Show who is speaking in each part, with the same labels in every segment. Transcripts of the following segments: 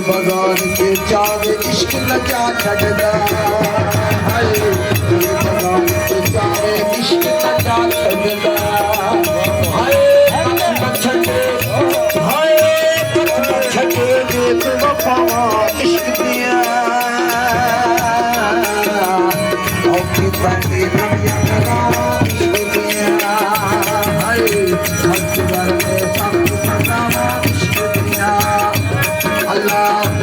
Speaker 1: भगवान के चावे इश्क लगा छड़दा हाय भगवान के चावे इश्क लगा छड़दा हाय छड़े हाय छड़े देख वफावा इश्क दिया औकी बंदी दुनिया करा इश्क दिया हाय हर में सब सदावा इश्क दिया अल्लाह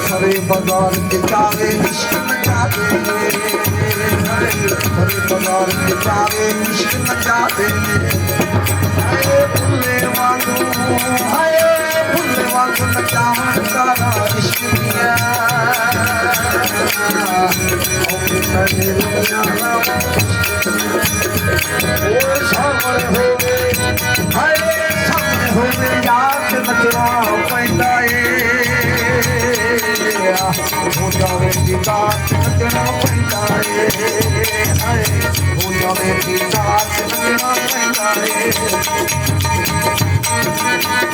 Speaker 1: सरे बाजार के चावे इश्क मचावे, सरे बाजार के चावे इश्क मचावे। फुल्ले वांगू हाय फुल्ले वांगू नचावन सारा इश्क दिया। सामने होवे हाय सामने होवे याद नचना पैंदा हो जावे की बात नचना पैंदा हो जावे की बात नचना पैंदा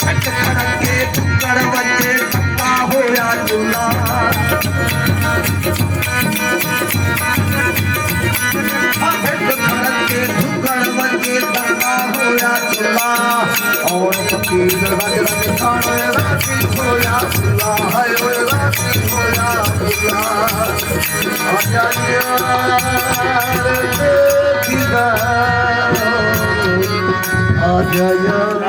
Speaker 1: खट खड़के टुकड़ बजे टक्का होया चूल्हा। और फकीर रज रज खाने राती होया चूल्हा है राती होया चूल्हा। आजा यार देखिदा आजा यार